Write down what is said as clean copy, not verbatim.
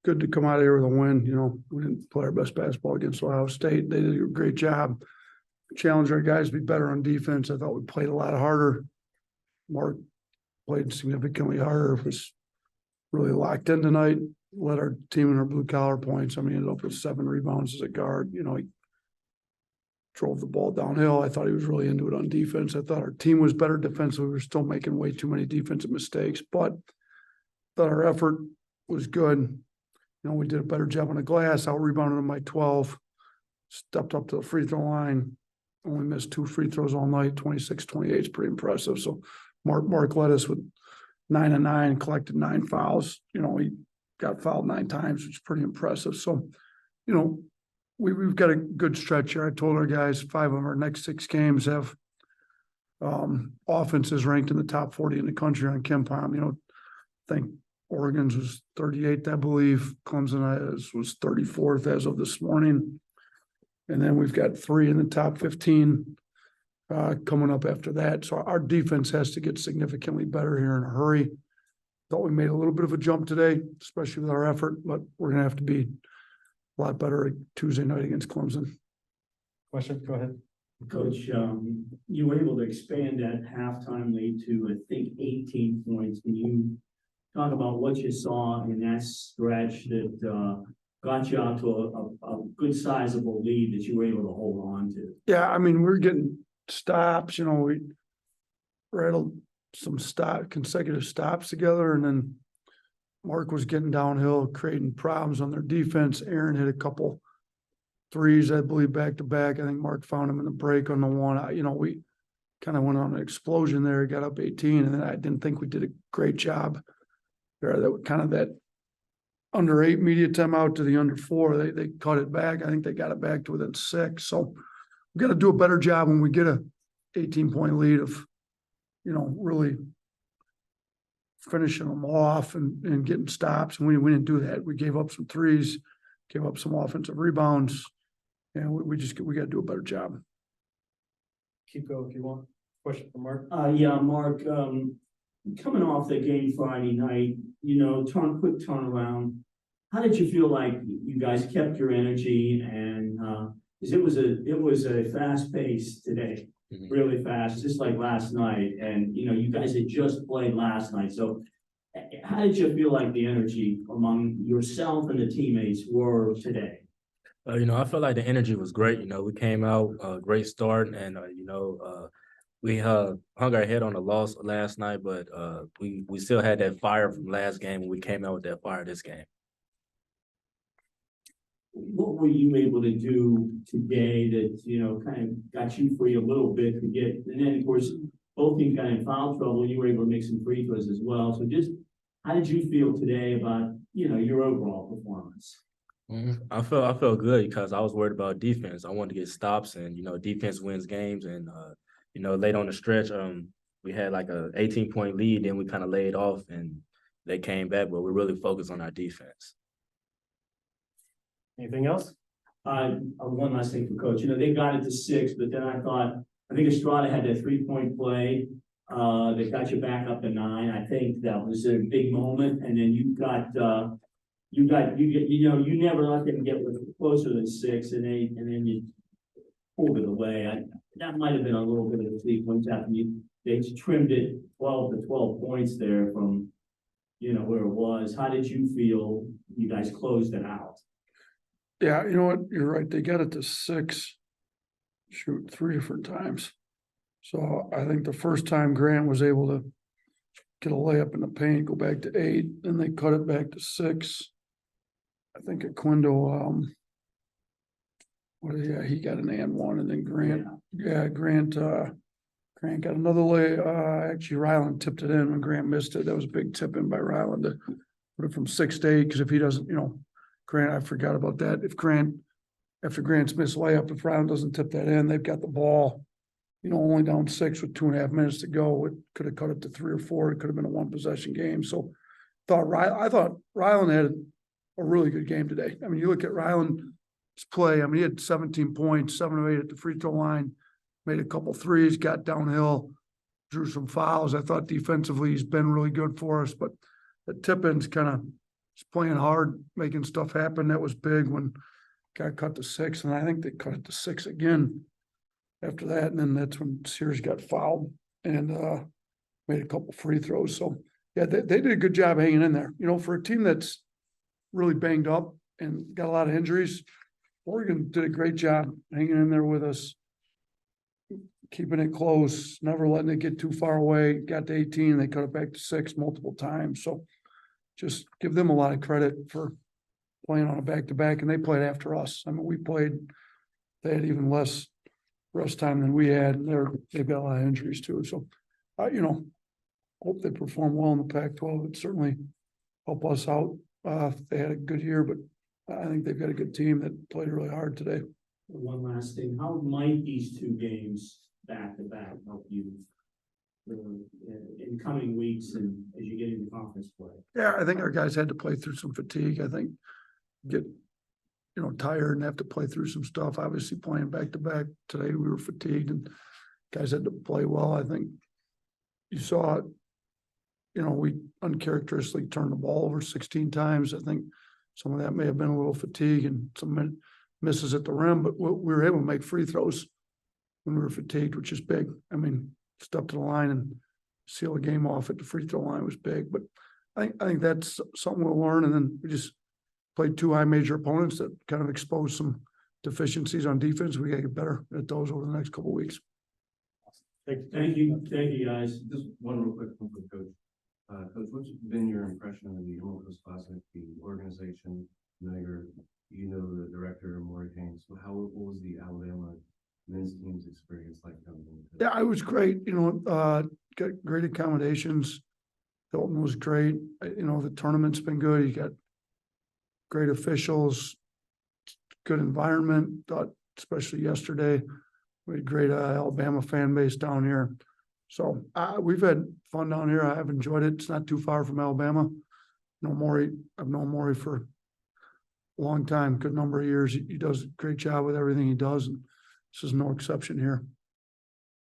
good to come out of here with a win. You know, we didn't play our best basketball against Ohio State. They did a great job. Challenged our guys to be better on defense. I thought we played a lot harder. Mark played significantly harder. Was really locked in tonight. Led our team in our blue collar points. I mean, he ended up with 7 rebounds as a guard. You know, he drove the ball downhill. I thought he was really into it on defense. I thought our team was better defensively. We were still making way too many defensive mistakes, but thought our effort was good. You know, we did a better job on the glass. Out rebounded them by 12. Stepped up to the free throw line. Only missed 2 free throws all night. 26-28 is pretty impressive. So Mark led us with 9 and 9, collected 9 fouls. You know, he got fouled 9 times, which is pretty impressive. So, you know, we've got a good stretch here. I told our guys 5 of our next 6 games have offenses ranked in the top 40 in the country on KenPom. You know, I think Oregon's was 38th, I believe. Clemson was 34th as of this morning. And then we've got 3 in the top 15 coming up after that. So our defense has to get significantly better here in a hurry. Thought we made a little bit of a jump today, especially with our effort, but we're going to have to be a lot better Tuesday night against Clemson. Question, go ahead. Coach, you were able to expand that halftime lead to, I think, 18 points. Can you talk about what you saw in that stretch that got you out to a good sizable lead that you were able to hold on to? Yeah, I mean, we're getting stops. You know, we rattled some consecutive stops together, and then Mark was getting downhill, creating problems on their defense. Aaron hit a couple threes, I believe, back to back. I think Mark found him in the break on the one. You know, we kind of went on an explosion there, got up 18, and then I didn't think we did a great job there. That kind of that under 8 media timeout to the under 4. They cut it back. I think they got it back to within 6. So we got to do a better job when we get a 18-point lead of, you know, really finishing them off and getting stops. And we didn't do that. We gave up some threes, gave up some offensive rebounds, and we got to do a better job. Keep going if you want. Question for Mark. Yeah, Mark, coming off the game Friday night, you know, quick turnaround. How did you feel like you guys kept your energy? And because it was a fast pace today, really fast, just like last night. And you know, you guys had just played last night. So how did you feel like the energy among yourself and the teammates were today? You know, I felt like the energy was great. You know, we came out great start, and you know, we hung our head on the loss last night, but we still had that fire from last game, and we came out with that fire this game. What were you able to do today that, you know, kind of got you free a little bit to get, and then of course, both teams got in foul trouble. You were able to make some free throws as well. So just how did you feel today about, you know, your overall performance? I felt good because I was worried about defense. I wanted to get stops, and you know, defense wins games. And you know, late on the stretch, we had like a 18-point lead, then we kind of laid off, and they came back. But we really focused on our defense. Anything else? One last thing for Coach. You know, they got it to 6, but then I think Estrada had that 3-point play that got you back up to 9. I think that was a big moment, and then you never let them get closer than 6, and then you pulled it away. That might have been a little bit of a sequence after they trimmed it 12 to 12 points there from, you know, where it was. How did you feel you guys closed it out? Yeah, you know what? You're right. They got it to 6, shoot 3 different times. So I think the first time Grant was able to get a layup in the paint, go back to 8, then they cut it back to 6. I think Aquindo, he got an and 1, and then Grant, Grant got another lay. Actually, Ryland tipped it in when Grant missed it. That was a big tip in by Ryland to put it from 6 to 8. Because if he doesn't, you know, Grant, I forgot about that. If after Grant's missed layup, if Ryland doesn't tip that in, they've got the ball, you know, only down 6 with 2.5 minutes to go. It could have cut it to 3 or 4. It could have been a 1-possession game. So I thought Ryland had a really good game today. I mean, you look at Ryland's play. I mean, he had 17 points, 7 of 8 at the free throw line, made a couple threes, got downhill, drew some fouls. I thought defensively he's been really good for us, but the tip-ins kind of He's playing hard, making stuff happen. That was big when got cut to 6, and I think they cut it to 6 again after that. And then that's when Sears got fouled and made a couple free throws. So yeah, they did a good job hanging in there. You know, for a team that's really banged up and got a lot of injuries, Oregon did a great job hanging in there with us, keeping it close, never letting it get too far away. Got to 18, they cut it back to 6 multiple times. So just give them a lot of credit for playing on a back-to-back, and they played after us. I mean, they had even less rest time than we had, and they've got a lot of injuries too. So, you know, hope they perform well in the Pac-12. It certainly help us out. They had a good year, but I think they've got a good team that played really hard today. One last thing, how might these 2 games back to back help you in coming weeks and as you get into conference play? Yeah, I think our guys had to play through some fatigue. I think get, you know, tired and have to play through some stuff. Obviously playing back to back today, we were fatigued and guys had to play well. I think you saw it, you know, we uncharacteristically turned the ball over 16 times. I think some of that may have been a little fatigue and some misses at the rim, but we were able to make free throws when we were fatigued, which is big. I mean, step to the line and seal a game off at the free throw line was big, but I think that's something we'll learn. And then we just played 2 high major opponents that kind of exposed some deficiencies on defense. We gotta get better at those over the next couple of weeks. Thank you, guys. Just one real quick one for Coach. Coach, what's been your impression of the Emerald Coast Classic, the organization? You know the director, Maury Haynes. So what was the Alabama men's team's experience like coming into? Yeah, it was great. You know, got great accommodations. Hilton was great. You know, the tournament's been good. You got great officials, good environment. Thought, especially yesterday, we had great Alabama fan base down here. So we've had fun down here. I have enjoyed it. It's not too far from Alabama. I've known Maury for a long time, good number of years. He does a great job with everything he does, and this is no exception here.